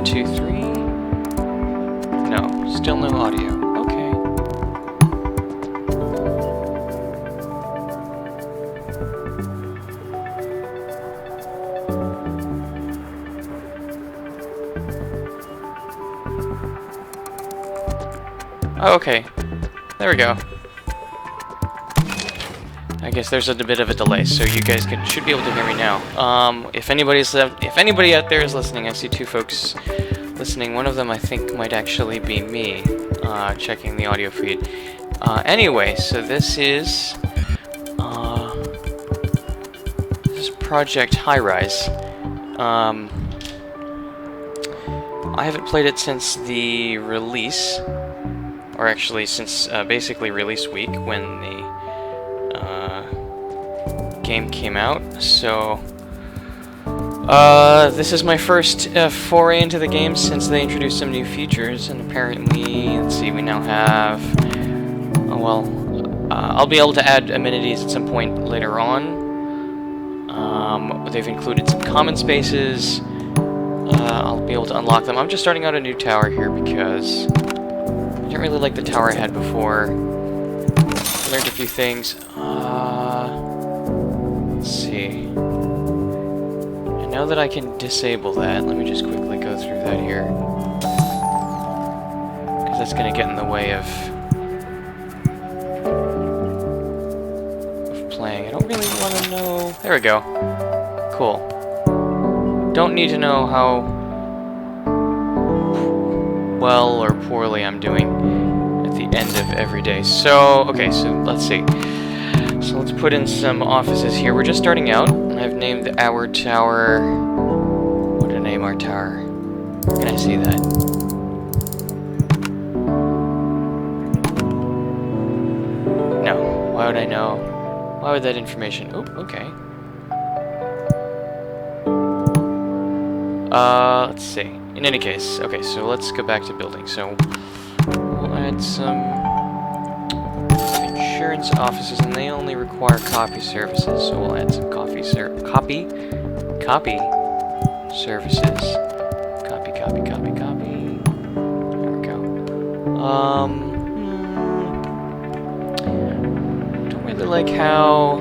1, 2, 3. No, still no audio. Okay. Oh, okay. There we go. I guess there's a bit of a delay, so you guys should be able to hear me now. If anybody out there is listening, I see two folks listening. One of them I think might actually be me, checking the audio feed. Anyway, so this is Project Highrise. I haven't played it since the release, or actually since basically release week when the game came out. So this is my first foray into the game since they introduced some new features, and apparently, let's see, we now have, I'll be able to add amenities at some point later on. They've included some common spaces. I'll be able to unlock them. I'm just starting out a new tower here because I didn't really like the tower I had before. I learned a few things. Let's see. And now that I can disable that, let me just quickly go through that here. Because that's going to get in the way of playing. I don't really want to know... There we go. Cool. Don't need to know how well or poorly I'm doing at the end of every day. So, okay, so let's see. So let's put in some offices here. We're just starting out, and I've named our tower... What did I name our tower? Where can I see that? No. Why would I know? Why would that information... Oh, okay. Let's see. In any case, okay, so let's go back to building. So we'll add some insurance offices, and they only require copy services. So we'll add some copy services. Copy. There we go. Don't really like how.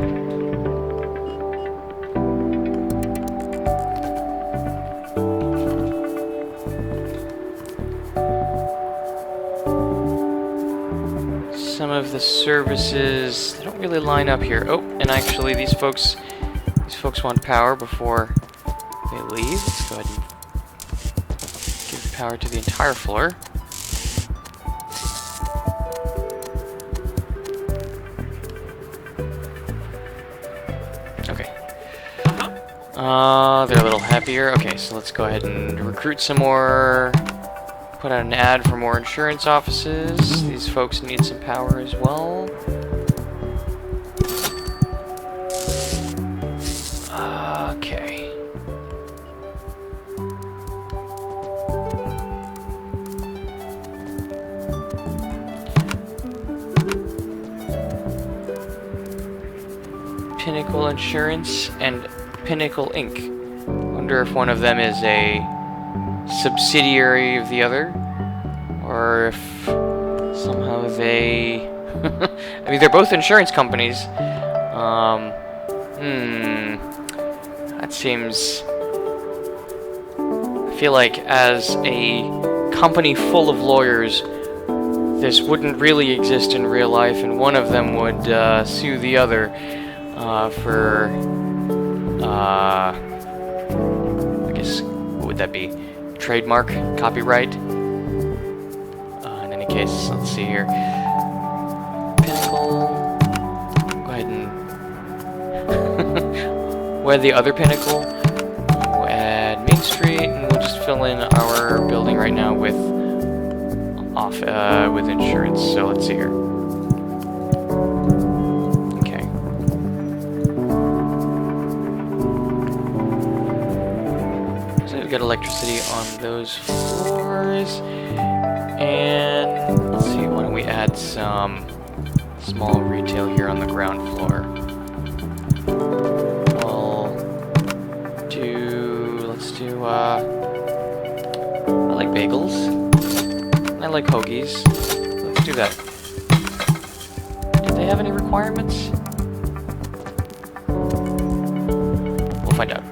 Some of the services, they don't really line up here. Oh, and actually these folks want power before they leave. Let's go ahead and give power to the entire floor. Okay. They're a little happier. Okay, so let's go ahead and recruit some more. Put out an ad for more insurance offices. These folks need some power as well. Okay. Pinnacle Insurance and Pinnacle Inc. Wonder if one of them is a subsidiary of the other, or if somehow they... I mean, they're both insurance companies. That seems... I feel like as a company full of lawyers, this wouldn't really exist in real life, and one of them would sue the other for... I guess, what would that be? Trademark, copyright. In any case, let's see here. Pinnacle. Go ahead and we'll add the other Pinnacle. We'll add Main Street, and we'll just fill in our building right now with insurance. So let's see here. Okay. So we've got electricity on those floors, and let's see, why don't we add some small retail here on the ground floor. Let's do bagels. I like hoagies. Let's do that. Do they have any requirements? We'll find out.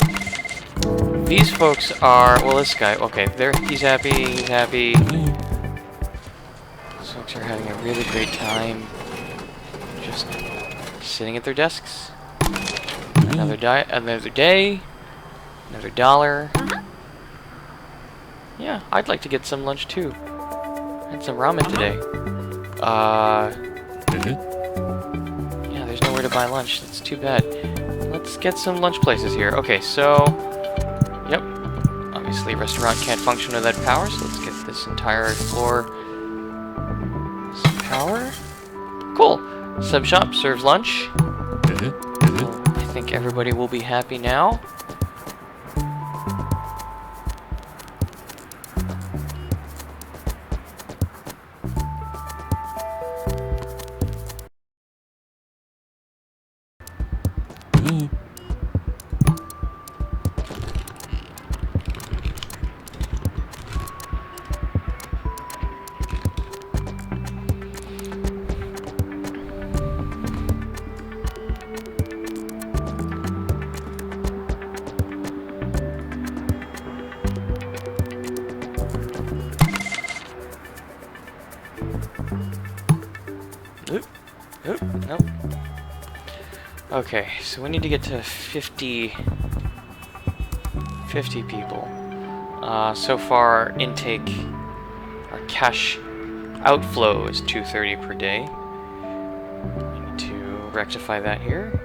These folks are... Well, this guy... Okay, he's happy. He's happy. These folks are having a really great time. Just sitting at their desks. Another day. Another dollar. Yeah, I'd like to get some lunch too. I had some ramen today. Yeah, there's nowhere to buy lunch. That's too bad. Let's get some lunch places here. Okay, so... Yep. Obviously, restaurant can't function without power, so let's get this entire floor some power. Cool. Sub shop serves lunch. Well, I think everybody will be happy now. Nope. Okay, so we need to get to 50 people. So far, intake, our cash outflow is 230 per day. We need to rectify that here.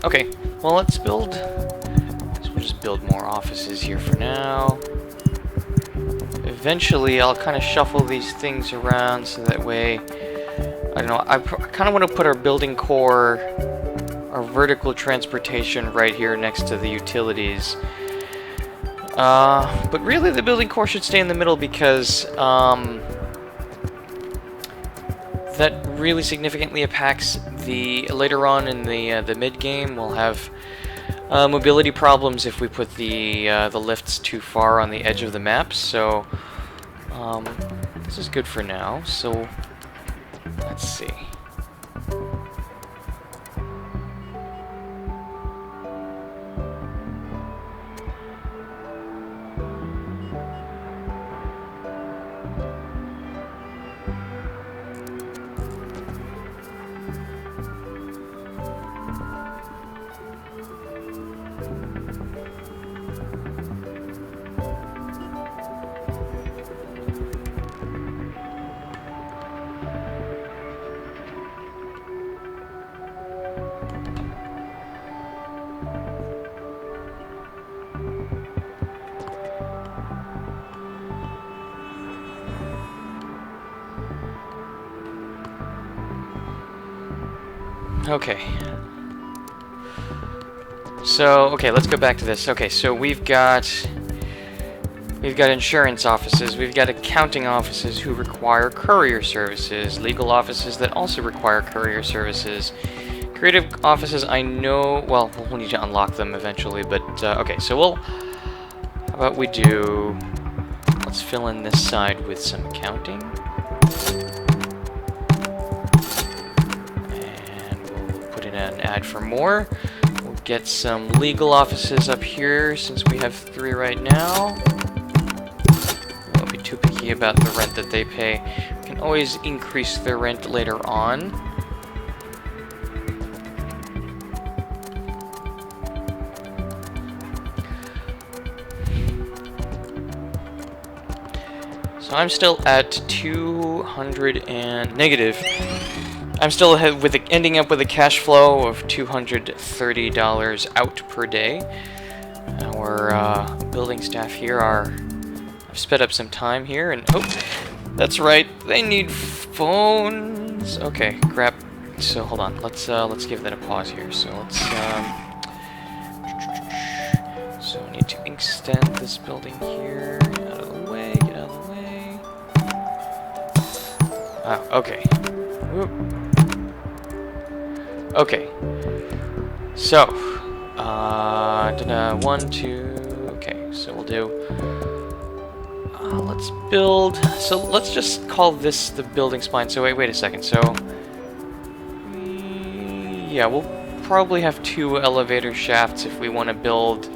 Okay, well let's build... We'll just build more offices here for now. Eventually I'll kind of shuffle these things around so that way... I don't know, I kind of want to put our building core, our vertical transportation right here next to the utilities. But really the building core should stay in the middle because that really significantly impacts the later on in the mid game. We'll have mobility problems if we put the lifts too far on the edge of the map. So this is good for now. So let's see. Okay. So, okay, let's go back to this. Okay, so we've got insurance offices, we've got accounting offices who require courier services, legal offices that also require courier services, creative offices I know, well, we'll need to unlock them eventually, but, okay, so how about we do, let's fill in this side with some accounting. An ad for more. We'll get some legal offices up here since we have 3 right now. We won't be too picky about the rent that they pay. We can always increase their rent later on. So I'm still at 200 and negative. I'm still ahead with ending up with a cash flow of $230 out per day. Our building staff here I've sped up some time here, and oh, that's right, they need phones. Okay, grab. So hold on, let's give that a pause here. So let's So I need to extend this building here. Out of the way, get out of the way. Ah, okay. Whoop. Okay. So, 1, 2, okay, so we'll do, let's build, so let's just call this the building spine. So wait a second, so, yeah, we'll probably have 2 elevator shafts if we want to build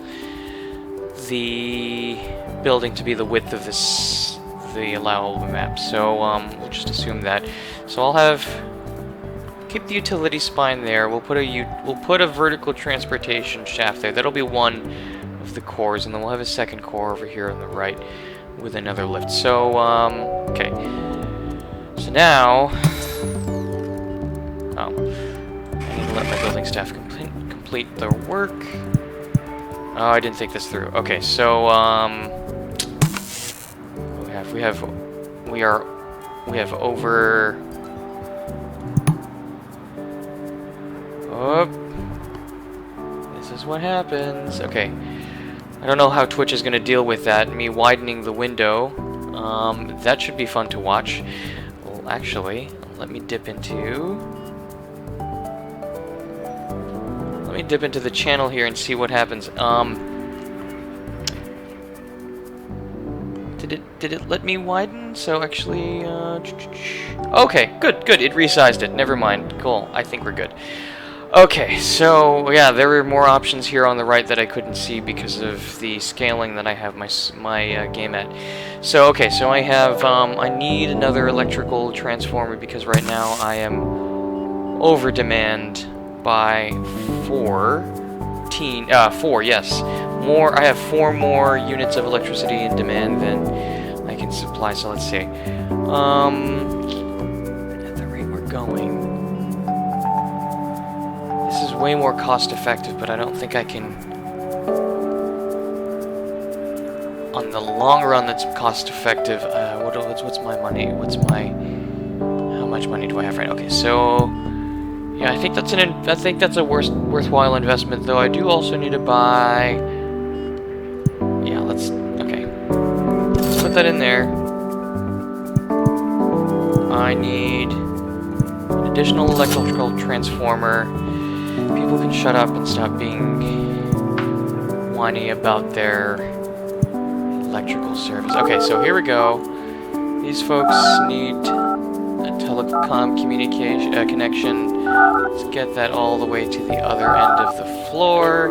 the building to be the width of this, the allowable map. So we'll just assume that. So I'll have, keep the utility spine there. We'll put a vertical transportation shaft there. That'll be one of the cores, and then we'll have a second core over here on the right with another lift. So okay. So now, I need to let my building staff complete their work. Oh, I didn't think this through. Okay, so we have over. Oh, this is what happens. Okay, I don't know how Twitch is going to deal with that. Me widening the window. That should be fun to watch. Well, actually, let me dip into. Let me dip into the channel here and see what happens. Did it let me widen? So actually, okay, good. It resized it. Never mind. Cool. I think we're good. Okay, so yeah, there were more options here on the right that I couldn't see because of the scaling that I have my game at. So okay, so I have I need another electrical transformer because right now I am over demand by 4, yes. I have 4 more units of electricity in demand than I can supply, so let's see. At the rate we're going, this is way more cost effective, but I don't think I can, on the long run that's cost effective. What's my money? How much money do I have right now? Okay, so yeah, I think that's a worthwhile investment, though. I do also need to buy. Yeah, let's put that in there. I need an additional electrical transformer. People can shut up and stop being whiny about their electrical service. Okay, so here we go. These folks need a telecom communication connection. Let's get that all the way to the other end of the floor.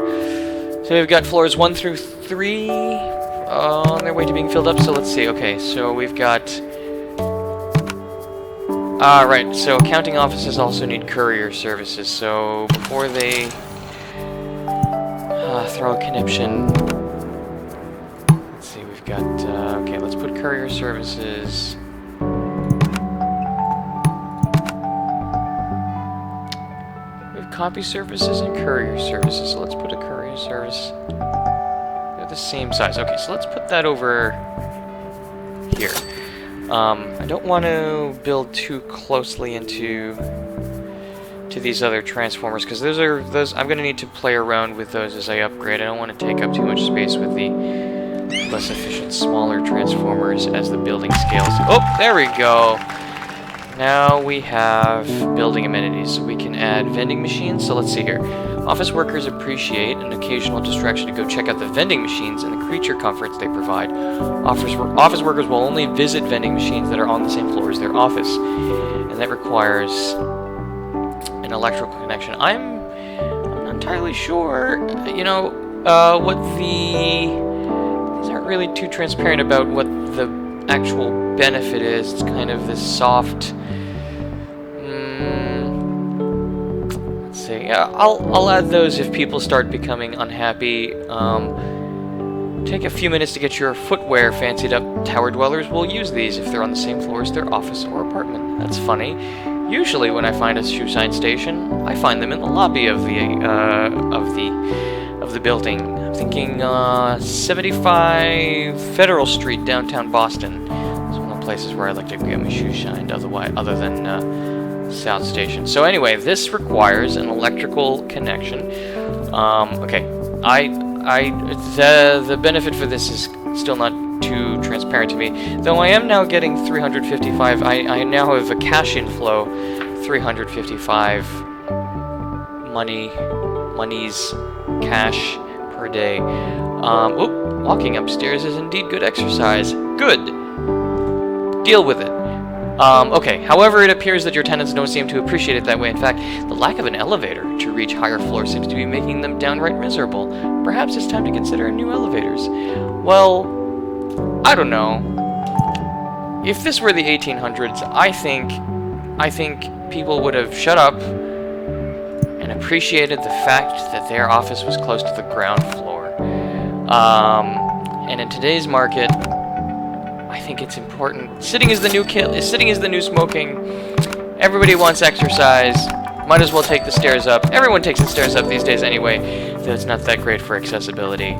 So we've got floors 1 through 3 on their way to being filled up. So let's see. Okay, so we've got. Right. So accounting offices also need courier services. So before they throw a conniption, let's see. We've got. Okay, let's put courier services. Copy services and courier services. So let's put a courier service. They're the same size. Okay, so let's put that over here. I don't want to build too closely into these other transformers because those I'm going to need to play around with those as I upgrade. I don't want to take up too much space with the less efficient, smaller transformers as the building scales. Oh, there we go. Now we have building amenities. We can add vending machines. So let's see here. Office workers appreciate an occasional distraction to go check out the vending machines and the creature comforts they provide. Office workers will only visit vending machines that are on the same floor as their office, and that requires an electrical connection. I'm not entirely sure, what these aren't really too transparent about what the actual benefit is. It's kind of this soft. Let's see. I'll add those if people start becoming unhappy. Take a few minutes to get your footwear fancied up. Tower dwellers will use these if they're on the same floor as their office or apartment. That's funny. Usually, when I find a shoe sign station, I find them in the lobby of the building. I'm thinking 75 Federal Street, downtown Boston. It's one of the places where I like to get my shoes shined. Other than South Station. So anyway, this requires an electrical connection. Okay, the benefit for this is still not too transparent to me. Though I am now getting 355. I now have a cash inflow, 355 monies, cash per day. Walking upstairs is indeed good exercise. Good. Deal with it. Okay, however, it appears that your tenants don't seem to appreciate it that way. In fact, the lack of an elevator to reach higher floors seems to be making them downright miserable. Perhaps it's time to consider new elevators. Well, I don't know. If this were the 1800s, I think people would have shut up and appreciated the fact that their office was close to the ground floor. And in today's market, I think it's important. Sitting is the new sitting is the new smoking. Everybody wants exercise. Might as well take the stairs up. Everyone takes the stairs up these days anyway. So it's not that great for accessibility.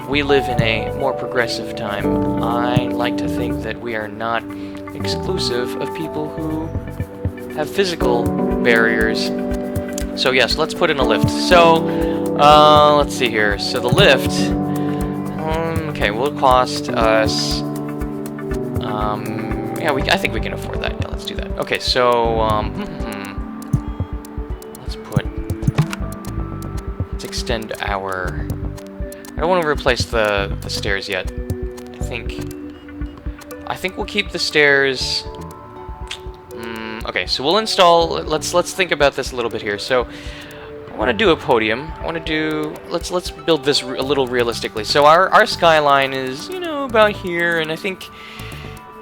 We live in a more progressive time. I like to think that we are not exclusive of people who have physical barriers. So yes, let's put in a lift. So, let's see here. So the lift, okay, will cost us, yeah, I think we can afford that. Yeah, let's do that. Okay, so, let's extend our, I don't want to replace the stairs yet. I think we'll keep the stairs. Okay, so we'll install. Let's think about this a little bit here. So I want to do a podium. I want to do. Let's build this a little realistically. So our skyline is, you know, about here, and I think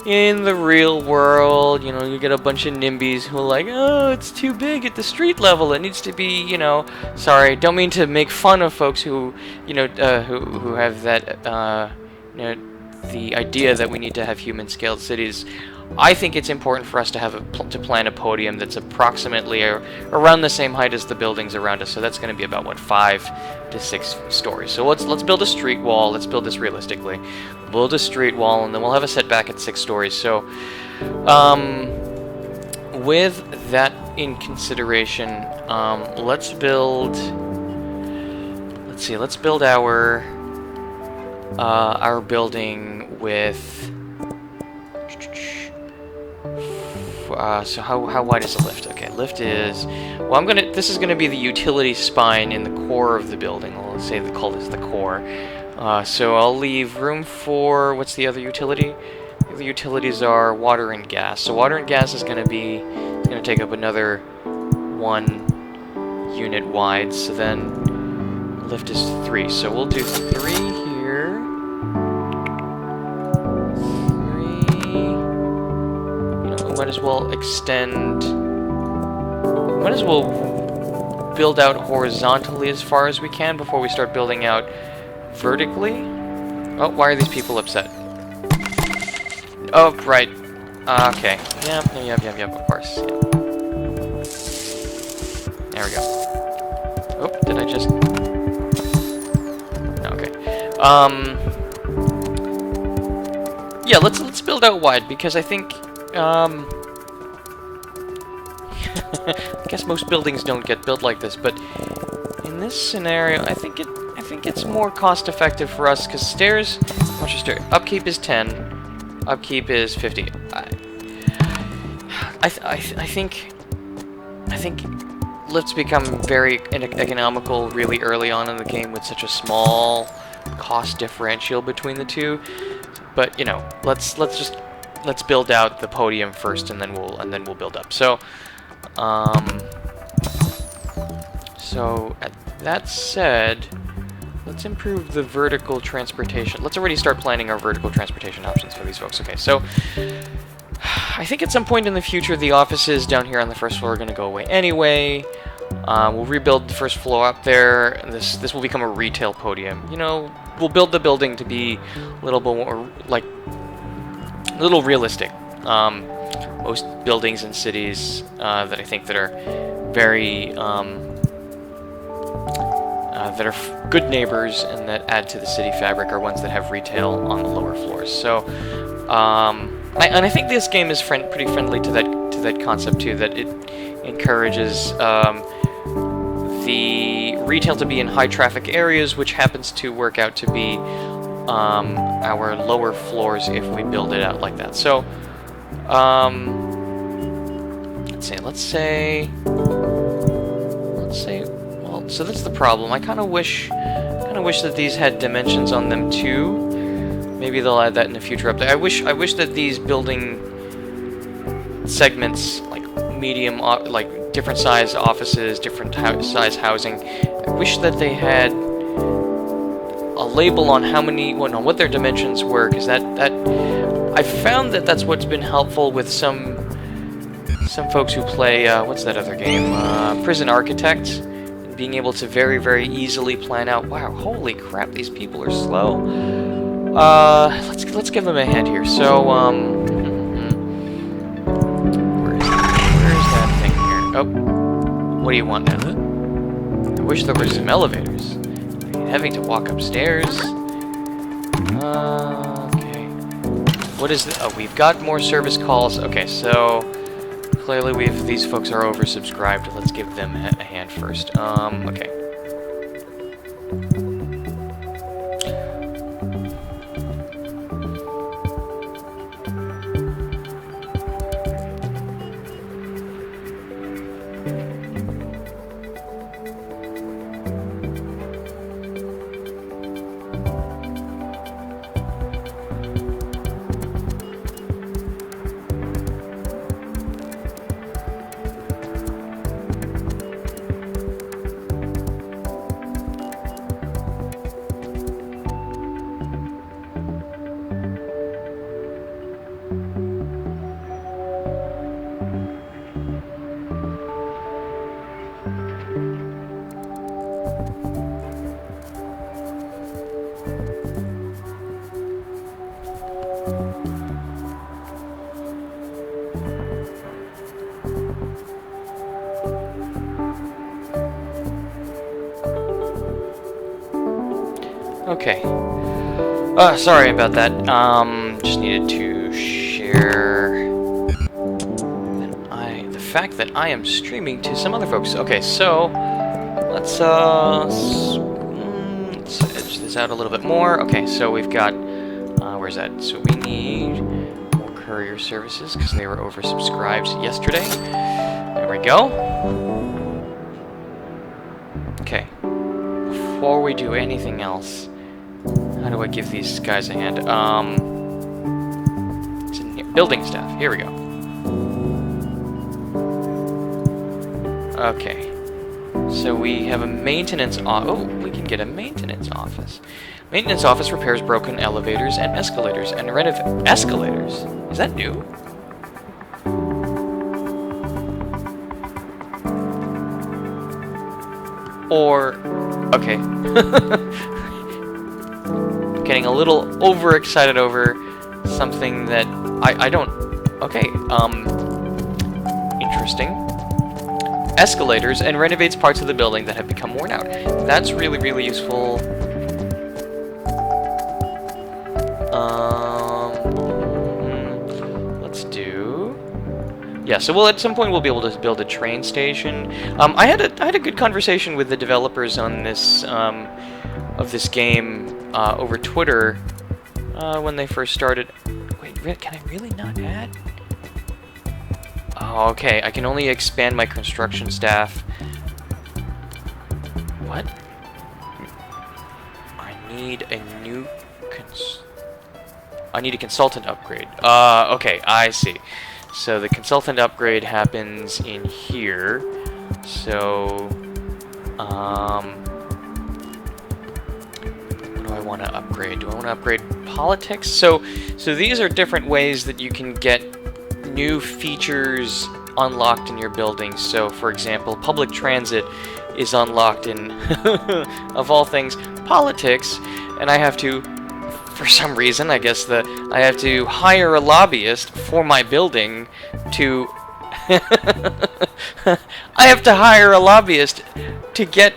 in the real world, you know, you get a bunch of NIMBYs who are like, oh, it's too big at the street level. It needs to be, you know. Sorry, don't mean to make fun of folks who, you know, who have that, you know, the idea that we need to have human-scaled cities. I think it's important for us to have to plan a podium that's approximately around the same height as the buildings around us. So that's going to be about what, 5 to 6 stories. So let's build a street wall. Let's build this realistically. Build a street wall, and then we'll have a setback at 6 stories. So, with that in consideration, let's build. Let's see. Let's build our building with. So how wide is the lift? Okay, lift is, well, this is gonna be the utility spine in the core of the building. Let's say call this the core. So I'll leave room for, what's the other utility? The utilities are water and gas. So water and gas is gonna take up another 1 unit wide. So then lift is 3. So we'll do 3 here. Might as well extend. Might as well build out horizontally as far as we can before we start building out vertically. Oh, why are these people upset? Oh, right. Okay. Yep, of course. Yep. There we go. Oh, did I just... Okay. Yeah, let's build out wide, because I think... I guess most buildings don't get built like this, but in this scenario, I think it's more cost-effective for us, because stairs, how much is stairs? Upkeep is 10, upkeep is 50. I think lifts become very economical really early on in the game with such a small cost differential between the two. But you know, let's build out the podium first, and then we'll build up. So, that said, let's improve the vertical transportation. Let's already start planning our vertical transportation options for these folks. Okay, so I think at some point in the future, the offices down here on the first floor are going to go away anyway. We'll rebuild the first floor up there. This will become a retail podium. You know, we'll build the building to be a little bit more like. A little realistic. Most buildings in cities that I think that are very that are good neighbors and that add to the city fabric are ones that have retail on the lower floors. So, I think this game is pretty friendly to that concept too. That it encourages the retail to be in high traffic areas, which happens to work out to be our lower floors if we build it out like that. So, let's say, well, so that's the problem. I kind of wish that these had dimensions on them too. Maybe they'll add that in a future update. I wish that these building segments, like medium, like different size offices, different size housing, I wish that they had a label on how many, on what their dimensions were, because that I found that that's what's been helpful with some folks who play what's that other game, Prison Architect, being able to very, very easily plan out. Wow, holy crap, these people are slow. Let's give them a hand here. So where's that thing here? Oh, what do you want now? I wish there were some elevators. Having to walk upstairs. Okay. What is this? Oh, we've got more service calls. Okay, so clearly these folks are oversubscribed. Let's give them a hand first. Okay. Okay. Sorry about that. Just needed to share the fact that I am streaming to some other folks. Okay, so let's edge this out a little bit more. Okay, so we've got where's that? So we need more courier services because they were oversubscribed yesterday. There we go. Okay. Before we do anything else, how do I give these guys a hand? It's in here. Building staff. Here we go. Okay. So we have a maintenance we can get a maintenance office. Maintenance office repairs broken elevators and escalators and escalators? Is that new? Or okay. Getting a little overexcited over something that I don't... Okay, interesting. Escalators and renovates parts of the building that have become worn out. That's really, really useful. Let's do... Yeah, so at some point we'll be able to build a train station. I had a good conversation with the developers on this, of this game, over Twitter when they first started. Wait, can I really not add? Oh, okay. I can only expand my construction staff. What? I need a new I need a consultant upgrade. Okay, I see. So the consultant upgrade happens in here. So, what do I want to upgrade? Do I want to upgrade politics? So these are different ways that you can get new features unlocked in your building. So, for example, public transit is unlocked in, of all things, politics, and I have to, for some reason, I guess I have to hire a lobbyist for my building to... I have to hire a lobbyist to get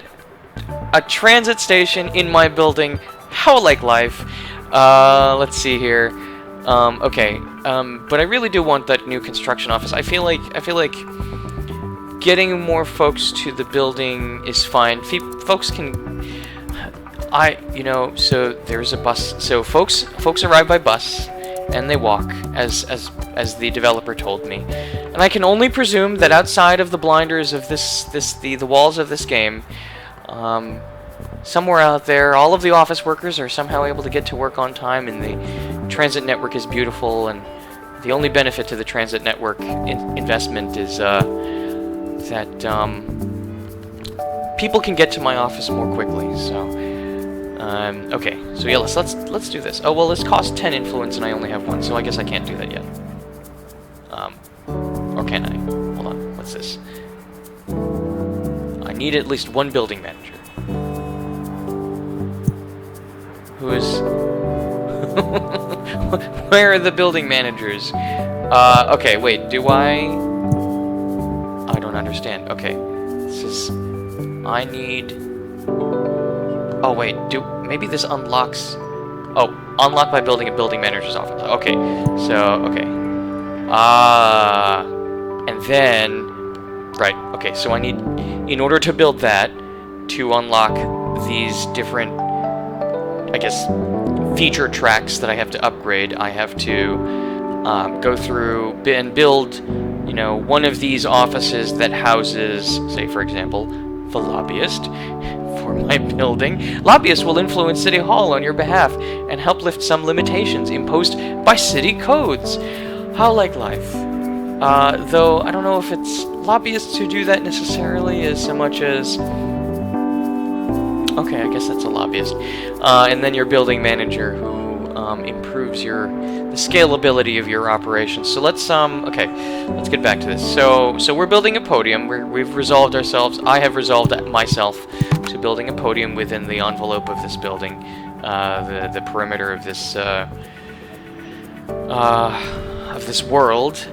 a transit station in my building. How like life. Let's see here. Okay. But I really do want that new construction office. I feel like getting more folks to the building is fine. Folks can... so there's a bus. So folks arrive by bus, and they walk, as the developer told me. And I can only presume that outside of the blinders of the walls of this game, somewhere out there, all of the office workers are somehow able to get to work on time, and the transit network is beautiful, and the only benefit to the transit network investment is that people can get to my office more quickly. So, okay, so yeah, let's do this. Oh well, this costs 10 influence, and I only have 1, so I guess I can't do that yet. Or can I? Hold on, what's this? I need at least 1 building manager. Who is... Where are the building managers? Okay, wait, do I don't understand. Okay, this is... I need... Oh, wait, maybe this unlocks... Oh, unlock by building a building manager's office. Okay, so, okay. And then... Right, okay, so I need... In order to build that, to unlock these different... I guess, feature tracks that I have to upgrade, I have to go through and build, one of these offices that houses, say, for example, the lobbyist for my building. Lobbyists will influence City Hall on your behalf and help lift some limitations imposed by city codes. How like life. Though I don't know if it's lobbyists who do that necessarily as so much as... Okay, I guess that's a lobbyist. And then your building manager who improves the scalability of your operations. So let's get back to this. So we're building a podium. We've resolved ourselves. I have resolved myself to building a podium within the envelope of this building, the perimeter of this world.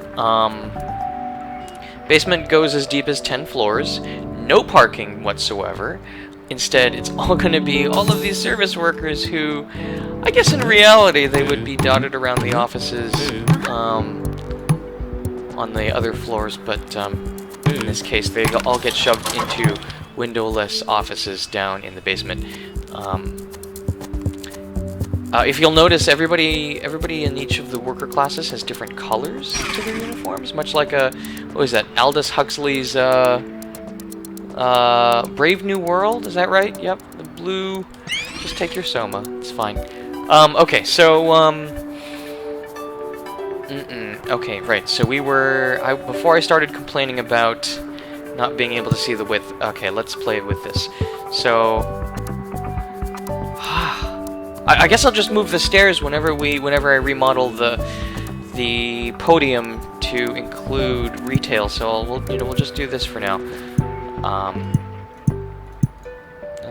Basement goes as deep as 10 floors. No parking whatsoever. Instead, it's all going to be all of these service workers who, I guess in reality, they would be dotted around the offices on the other floors, but in this case, they all get shoved into windowless offices down in the basement. If you'll notice, everybody in each of the worker classes has different colors to their uniforms, much like what is that, Aldous Huxley's Brave New World, is that right? Yep, the blue. Just take your Soma, it's fine. Okay, so, okay, right, so before I started complaining about not being able to see the width, okay, let's play with this. So, I guess I'll just move the stairs whenever I remodel the podium to include retail, so we'll just do this for now. And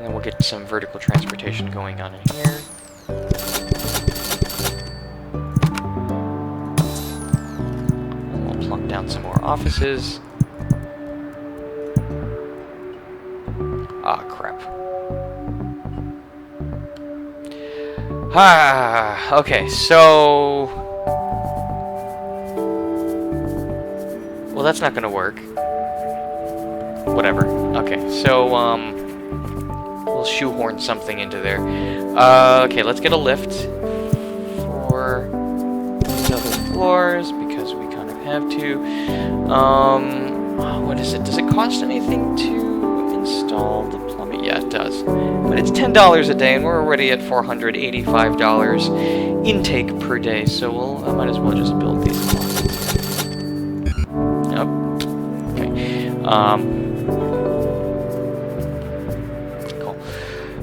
then we'll get some vertical transportation going on in here. And we'll plunk down some more offices. Ah, crap. Okay, so... Well, that's not gonna work. Whatever. Okay, so, we'll shoehorn something into there. Okay, let's get a lift for these other floors, because we kind of have to. What is it? Does it cost anything to install the plumbing? Yeah, it does. But it's $10 a day, and we're already at $485 intake per day, so I might as well just build these closets. Yep. Okay. Cool.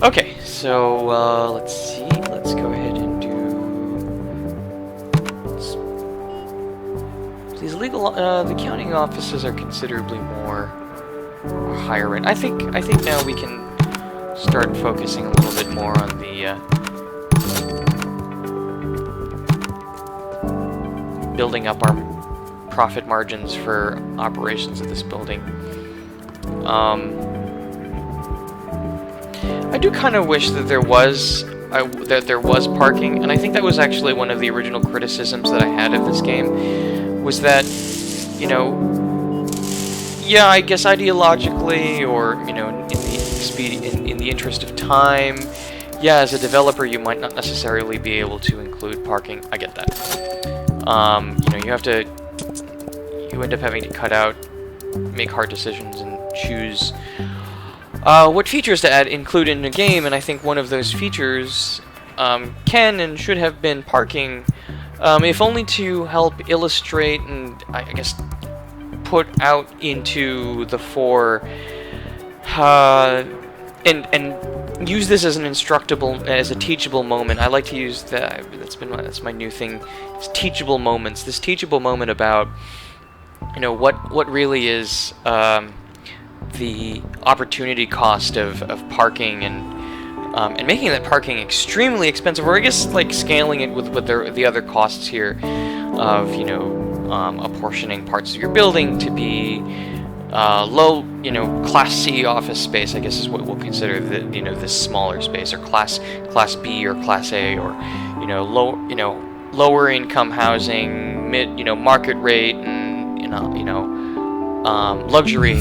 Okay, so let's see. Let's go ahead and do. These legal, the accounting offices are considerably more higher rent. I think now we can start focusing a little bit more on the building up our profit margins for operations of this building. I do kind of wish that there was parking, and I think that was actually one of the original criticisms that I had of this game, was that, you know, yeah, I guess ideologically, or in the interest of time, yeah, as a developer, you might not necessarily be able to include parking. I get that. You end up having to cut out, make hard decisions, and choose what features to include in a game. And I think one of those features can and should have been parking, if only to help illustrate and I guess put out into the fore, and use this as as a teachable moment. I like to use that. That's my new thing. It's teachable moments. This teachable moment about, what really is the opportunity cost of parking, and making that parking extremely expensive, or I guess like scaling it with the other costs here of apportioning parts of your building to be low, Class C office space, I guess is what we'll consider this smaller space, or Class B or Class A, or lower income housing, market rate, and luxury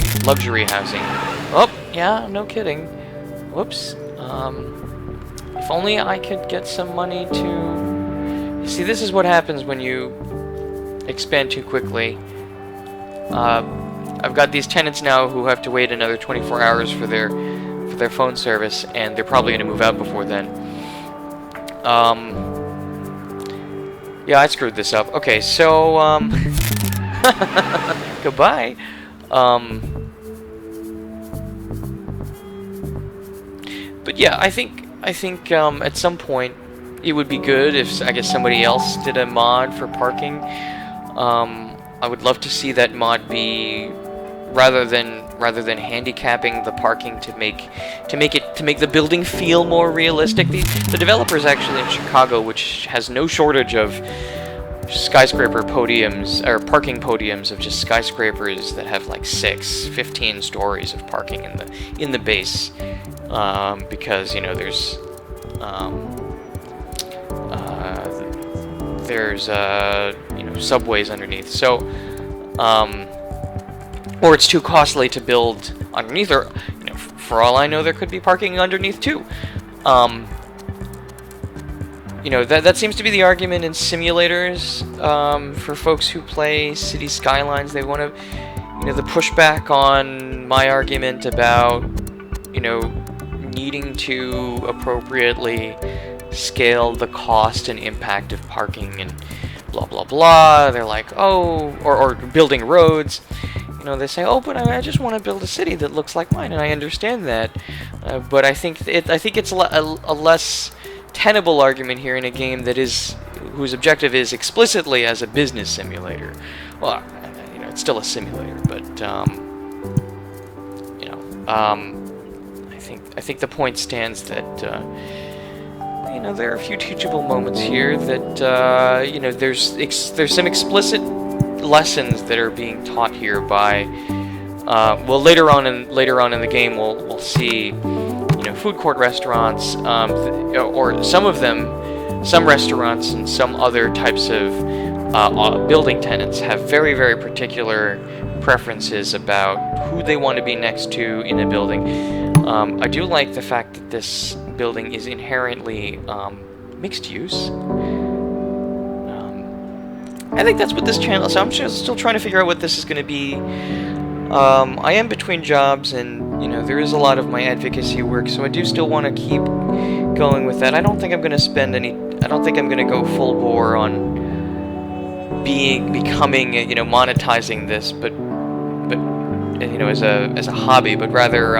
housing. Oh yeah, no kidding. Whoops. If only I could get some money to. See, this is what happens when you expand too quickly. I've got these tenants now who have to wait another 24 hours for their phone service, and they're probably going to move out before then. Yeah, I screwed this up. Okay, so goodbye. But yeah, I think at some point it would be good if I guess somebody else did a mod for parking. I would love to see that mod be rather than handicapping the parking to make the building feel more realistic. The developers actually in Chicago, which has no shortage of skyscraper podiums or parking podiums of just skyscrapers that have like 15 stories of parking in the base, because there's subways underneath, so or it's too costly to build underneath, or for all I know there could be parking underneath too. That seems to be the argument in simulators, for folks who play City Skylines. They want to, the pushback on my argument about, needing to appropriately scale the cost and impact of parking and blah blah blah. They're like, oh, or building roads. They say, oh, but I just want to build a city that looks like mine, and I understand that. But I think it's a less tenable argument here in a game whose objective is explicitly as a business simulator. Well, it's still a simulator, but I think the point stands that there are a few teachable moments here that there's some explicit lessons that are being taught here by later on in the game we'll see food court restaurants, or some restaurants and some other types of building tenants have very, very particular preferences about who they want to be next to in a building. I do like the fact that this building is inherently mixed use. I think that's what this channel is. So I'm still trying to figure out what this is going to be. I am between jobs, and there is a lot of my advocacy work, so I do still want to keep going with that. I don't think I'm going to go full bore on becoming monetizing this, but as a hobby, but rather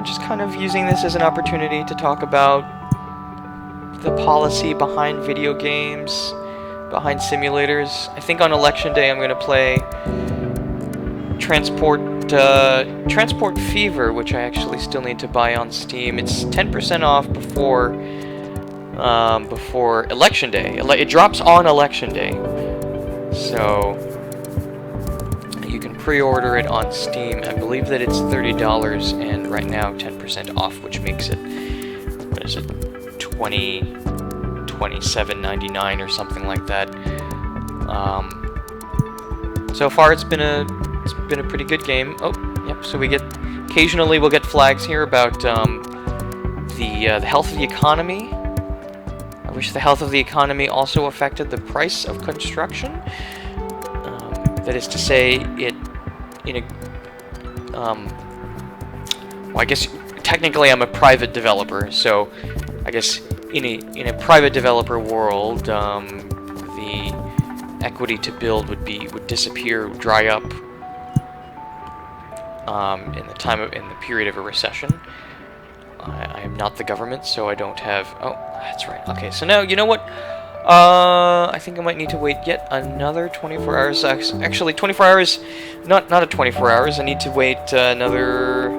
just kind of using this as an opportunity to talk about the policy behind video games, behind simulators. I think on election day I'm going to play Transport Fever, which I actually still need to buy on Steam. It's 10% off before election day. It drops on election day, so you can pre-order it on Steam. I believe that it's $30, and right now 10% off, which makes it, what is it, $27.99 or something like that. So far it's been been a pretty good game. Oh, yep. So we get occasionally we'll get flags here about the health of the economy. I wish the health of the economy also affected the price of construction. That is to say, well, I guess technically I'm a private developer, so I guess in a private developer world, the equity to build would disappear, dry up in the period of a recession. I am not the government, so I don't have. Oh, that's right. Okay, so now you know what? I think I might need to wait yet another 24 hours. Actually, 24 hours, not a 24 hours. I need to wait another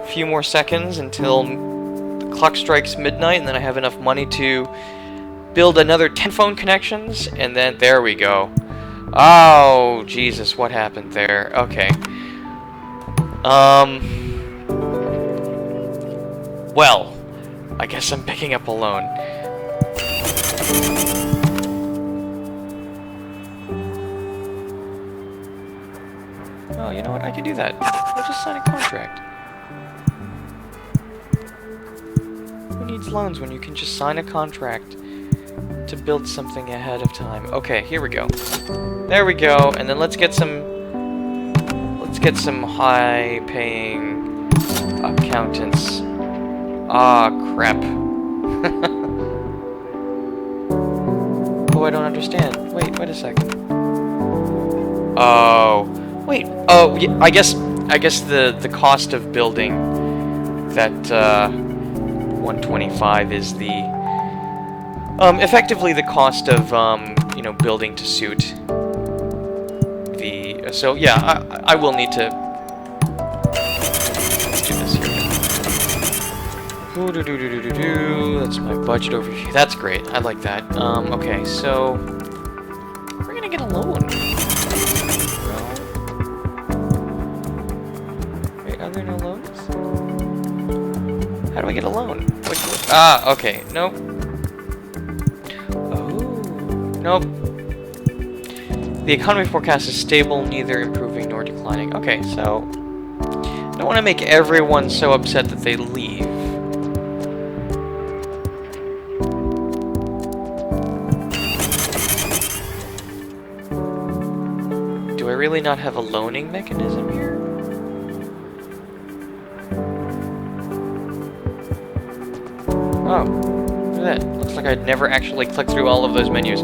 few more seconds until the clock strikes midnight, and then I have enough money to build another 10 phone connections, and then there we go. Oh, Jesus, what happened there? Okay. Well, I guess I'm picking up a loan. Oh, you know what? I can do that. I'll just sign a contract. Who needs loans when you can just sign a contract to build something ahead of time? Okay, here we go. There we go. And then let's get some high-paying accountants. Ah, crap. Oh, I don't understand. Wait a second. Oh, wait. Oh, yeah, I guess the cost of building that 125 is the effectively the cost of building to suit the. So yeah, I will need to. Let's do this here. That's my budget over here. That's great. I like that. Okay, so we're gonna get a loan. Wait, are there no loans? How do I get a loan? Okay. Nope. Oh, nope. The economy forecast is stable, neither improving nor declining. Okay, so I don't want to make everyone so upset that they leave. Do I really not have a loaning mechanism here? Oh, look at that. Looks like I'd never actually clicked through all of those menus.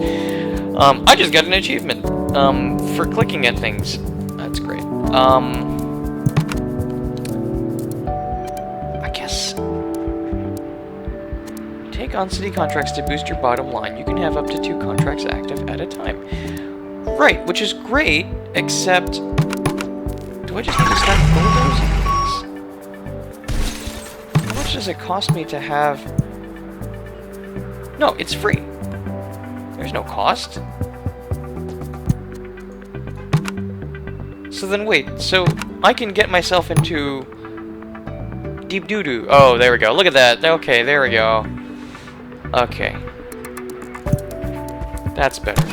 I just got an achievement for clicking at things. That's great. I guess take on city contracts to boost your bottom line. You can have up to 2 contracts active at a time. Right, which is great, except do I just need to start bulldozing things? How much does it cost me to have? No, it's free. There's no cost. So then wait, so I can get myself into deep doo-doo. Oh, there we go. Look at that. Okay, there we go. Okay. That's better.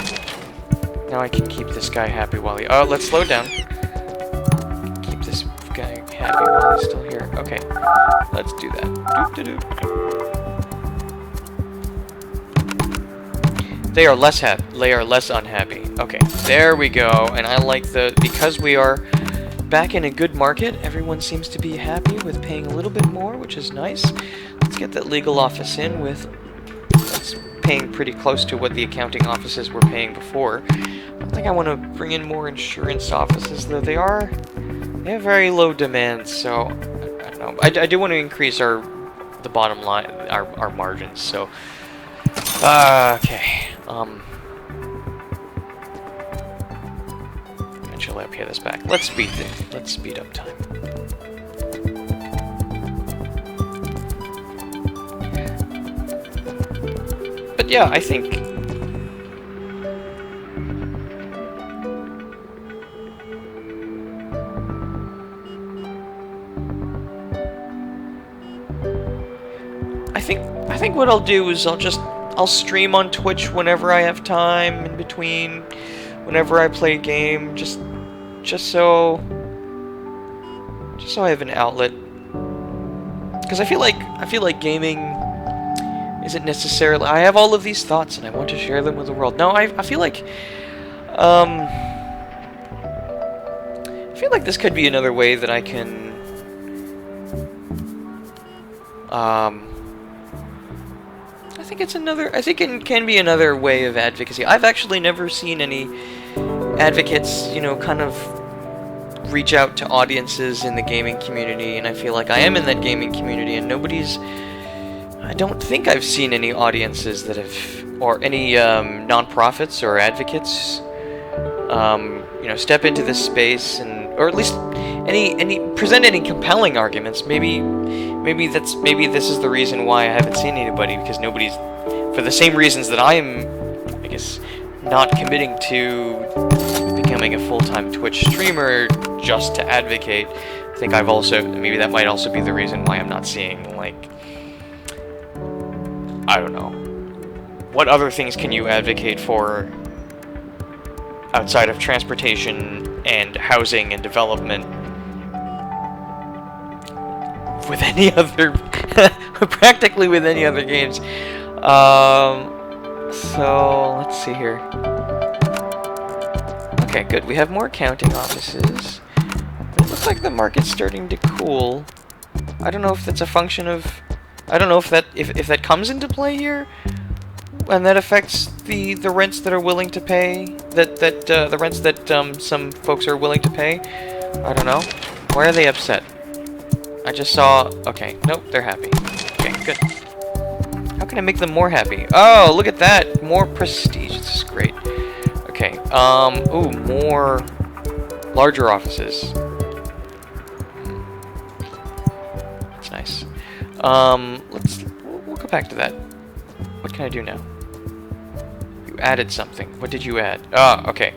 Now I can keep this guy happy while he... Oh, let's slow down. Keep this guy happy while he's still here. Okay. Let's do that. They are less happy. They are less unhappy. Okay, there we go. And I like because we are back in a good market, everyone seems to be happy with paying a little bit more, which is nice. Let's get that legal office in with... That's paying pretty close to what the accounting offices were paying before. I don't think I want to bring in more insurance offices, though they have very low demand, so I don't know. I do want to increase the bottom line, our margins, so okay. Eventually I'll pay this back. Let's speed up time. But yeah, I think I think what I'll do is I'll stream on Twitch whenever I have time in between whenever I play a game, just so I have an outlet. Because I feel like gaming isn't necessarily. I have all of these thoughts and I want to share them with the world. No, I feel like this could be another way that I can I think it can be another way of advocacy. I've actually never seen any advocates, you know, kind of reach out to audiences in the gaming community, and I feel like I am in that gaming community, and I don't think I've seen any audiences that have, or any non-profits or advocates, you know, step into this space, or at least present any compelling arguments. Maybe this is the reason why I haven't seen anybody, because nobody's, for the same reasons that I'm, I guess, not committing to becoming a full-time Twitch streamer just to advocate. I think maybe that might also be the reason why I'm not seeing, like, I don't know. What other things can you advocate for outside of transportation and housing and development with any other, practically with any other games? So, let's see here. Okay, good. We have more accounting offices. It looks like the market's starting to cool. I don't know if that's a function of... I don't know if that comes into play here, and that affects the rents that are willing to pay, the rents that some folks are willing to pay. I don't know. Why are they upset? I just saw... Okay, nope, they're happy. Okay, good. How can I make them more happy? Oh, look at that! More prestige. This is great. Okay, ooh, more larger offices. That's nice. We'll go back to that. What can I do now? You added something. What did you add? Ah, okay.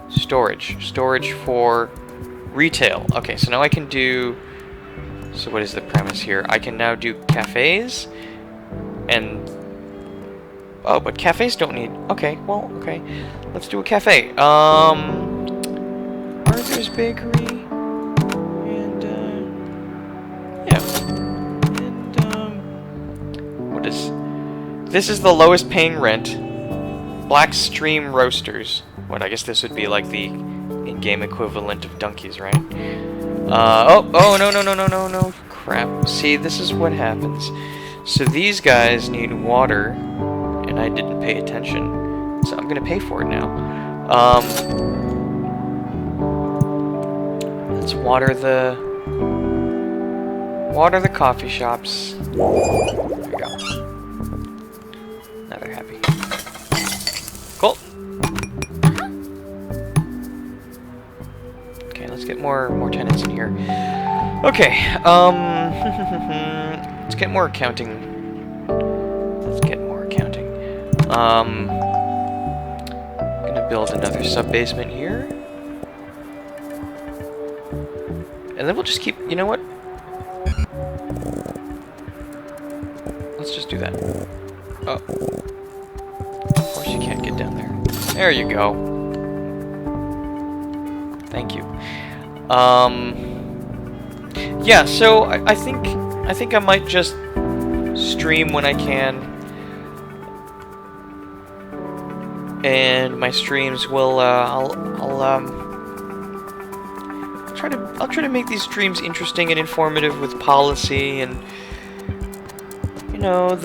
Storage for retail. Okay, so now I can do... So what is the premise here? I can now do cafes, and... Oh, but cafes don't need... Okay, well, okay. Let's do a cafe. Arthur's Bakery, and, yeah. And, what is... This is the lowest paying rent. Black Stream Roasters. What, I guess this would be like the in-game equivalent of Donkeys, right? No, crap. See, this is what happens. So these guys need water, and I didn't pay attention, so I'm gonna pay for it now. Let's water the coffee shops. There we go. Now they're happy. Cool. Okay, let's get more tenants in here. Okay, let's get more accounting. I'm gonna build another sub-basement here. And then we'll just keep, you know what? Let's just do that. Oh. Of course you can't get down there. There you go. Thank you. Yeah, so I think I might just stream when I can. And my streams will I'll try to make these streams interesting and informative with policy and, you know,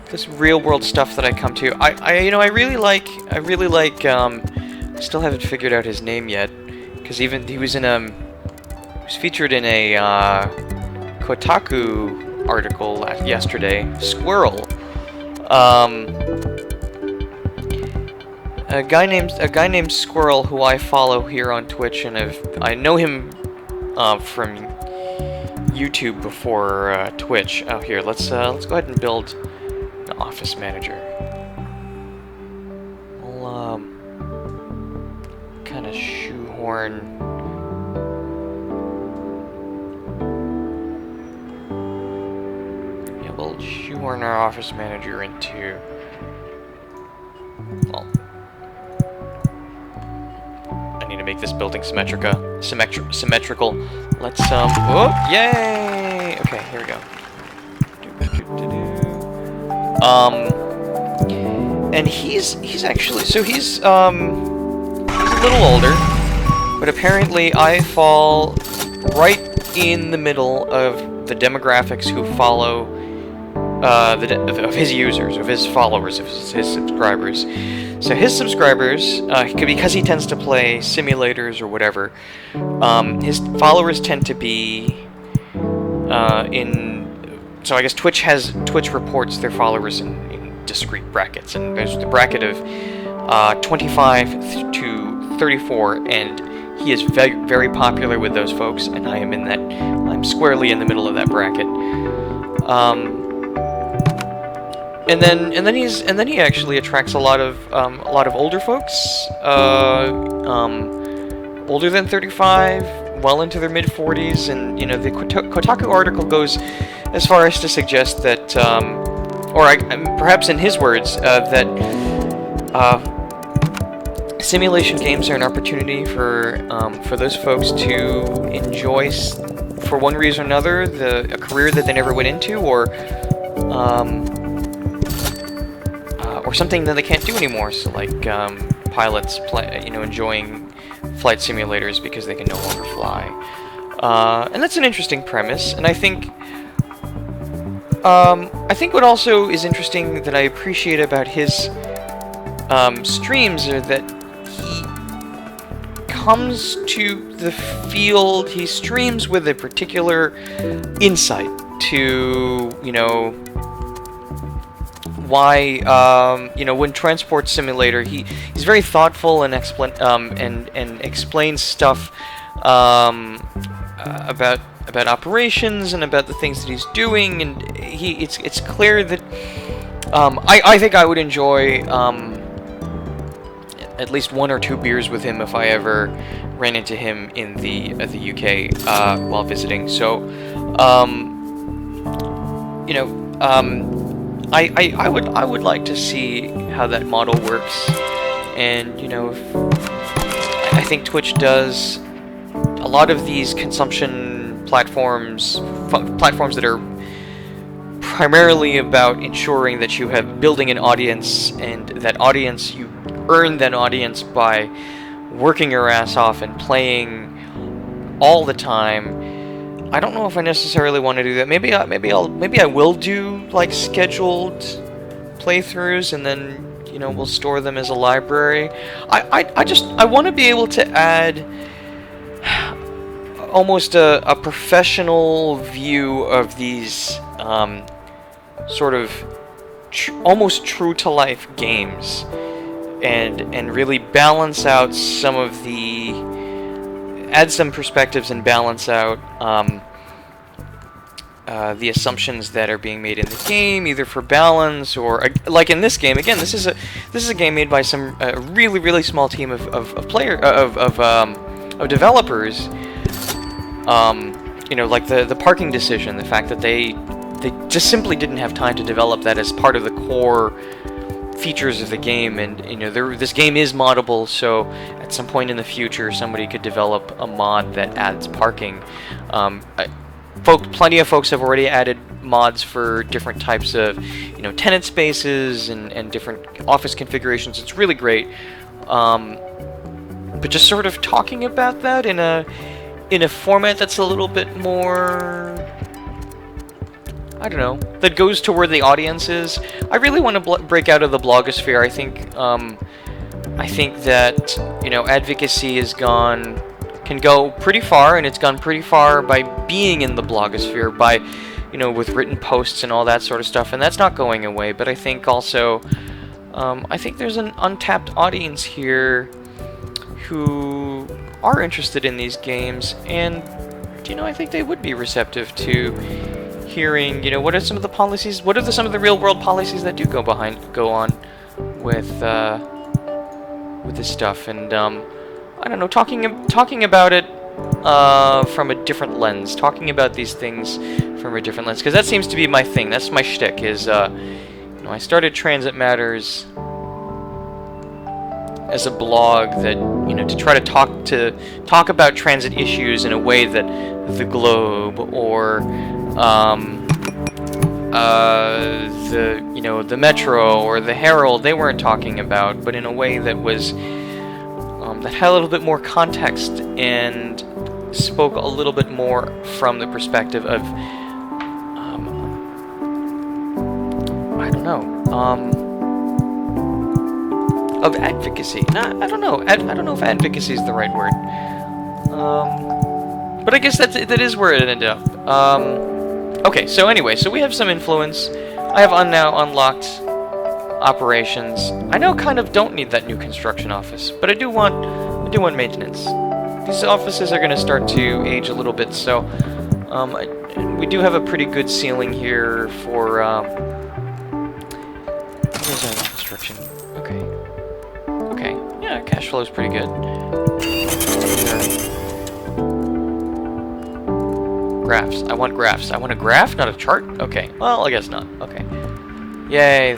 this real world stuff that I come to. I really like I still haven't figured out his name yet, because even he was featured in a Kotaku article yesterday. Squirrel. A guy named Squirrel, who I follow here on Twitch, and I know him from YouTube before Twitch. Oh, here, let's go ahead and build an office manager. We'll kind of shoehorn. Yeah, we'll shoehorn our office manager into, well, make this building symmetrical. Let's oh, yay! Okay, here we go. And he's actually, so he's a little older, but apparently I fall right in the middle of the demographics who follow of his users, of his followers, of his subscribers. So his subscribers, because he tends to play simulators or whatever, his followers tend to be so I guess Twitch reports their followers in discrete brackets, and there's the bracket of 25 to 34, and he is very popular with those folks, and I'm squarely in the middle of that bracket. And then he actually attracts a lot of older folks, older than 35, well into their mid-40s, and the Kotaku article goes as far as to suggest that, perhaps in his words, that simulation games are an opportunity for those folks to enjoy, for one reason or another, a career that they never went into, or something that they can't do anymore. So like pilots enjoying flight simulators because they can no longer fly. And that's an interesting premise, and I think what also is interesting that I appreciate about his streams are that he comes to the field, he streams with a particular insight to, why, when Transport Simulator, he's very thoughtful and explains stuff about operations and about the things that he's doing, and it's clear that I think I would enjoy at least 1 or 2 beers with him if I ever ran into him in the UK while visiting. So I would like to see how that model works, and I think Twitch does a lot of these consumption platforms that are primarily about ensuring that you have building an audience, and that audience, you earn that audience by working your ass off and playing all the time. I don't know if I necessarily want to do that. Maybe I will do like scheduled playthroughs, and then we'll store them as a library. I want to be able to add almost a professional view of these sort of almost true to life games, and really balance out some of add some perspectives and balance out the assumptions that are being made in the game, either for balance or like in this game. Again, this is a game made by some really small team of developers. Like the parking decision, the fact that they just simply didn't have time to develop that as part of the core features of the game, and this game is moddable, so at some point in the future somebody could develop a mod that adds parking. Plenty of folks have already added mods for different types of tenant spaces and different office configurations. It's really great, but just sort of talking about that in a format that's a little bit more, I don't know, that goes to where the audience is. I really want to break out of the blogosphere. I think that advocacy can go pretty far, and it's gone pretty far by being in the blogosphere, by with written posts and all that sort of stuff, and that's not going away. But I think also I think there's an untapped audience here who are interested in these games, and I think they would be receptive to hearing what are some of the policies, what are some of the real world policies that do go on with this stuff, and I don't know, talking about it from a different lens, talking about these things from a different lens, because that seems to be my thing. That's my shtick. Is I started Transit Matters as a blog that, to try to talk about transit issues in a way that the Globe or the Metro or the Herald, they weren't talking about, but in a way that was that had a little bit more context and spoke a little bit more from the perspective of I don't know, of advocacy. I don't know. I don't know if advocacy is the right word. But I guess that is where it ended up. Okay, so anyway, so we have some influence. I have now unlocked operations. I now kind of don't need that new construction office, but I do want maintenance. These offices are going to start to age a little bit, so we do have a pretty good ceiling here for what is that construction? Okay, yeah, cash flow is pretty good. Graphs. I want graphs. I want a graph, not a chart? Okay. Well, I guess not. Okay. Yay.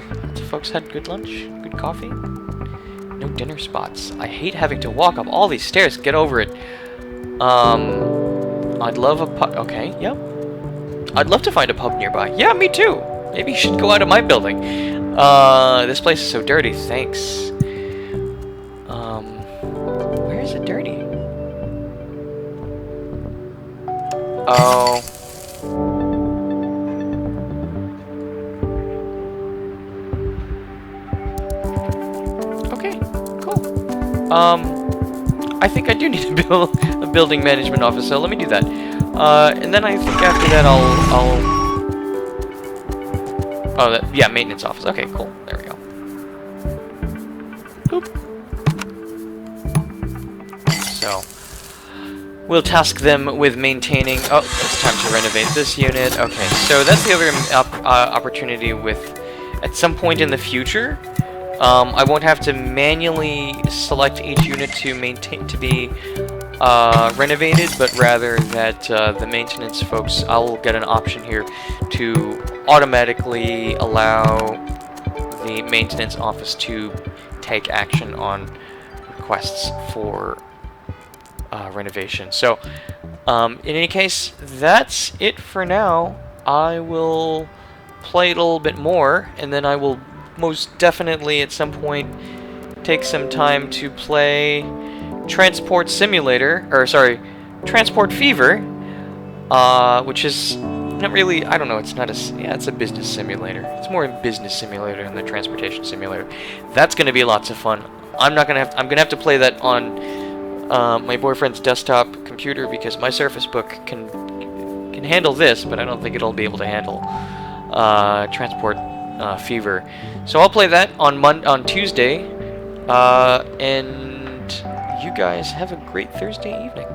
Folks had good lunch? Good coffee? No dinner spots. I hate having to walk up all these stairs. Get over it. I'd love a pub. Okay, yep. I'd love to find a pub nearby. Yeah, me too. Maybe you should go out of my building. This place is so dirty. Thanks. Where is it dirty? Oh. Okay, cool. I think I do need to build a building management office, so let me do that. And then I think after that Oh, yeah, maintenance office. Okay, cool. There we go. Boop. So, we'll task them with maintaining... Oh, it's time to renovate this unit. Okay, so that's the other opportunity with... At some point in the future, I won't have to manually select each unit to be renovated, but rather that the maintenance folks, I'll get an option here to automatically allow the maintenance office to take action on requests for renovation. So, in any case, that's it for now. I will play it a little bit more, and then I will most definitely at some point take some time to play Transport Fever, which is not really, I don't know, it's not it's a business simulator. It's more a business simulator than the transportation simulator. That's going to be lots of fun. I'm going to have to play that on my boyfriend's desktop computer because my Surface Book can handle this, but I don't think it'll be able to handle Transport Fever. So I'll play that on Tuesday, and you guys have a great Thursday evening.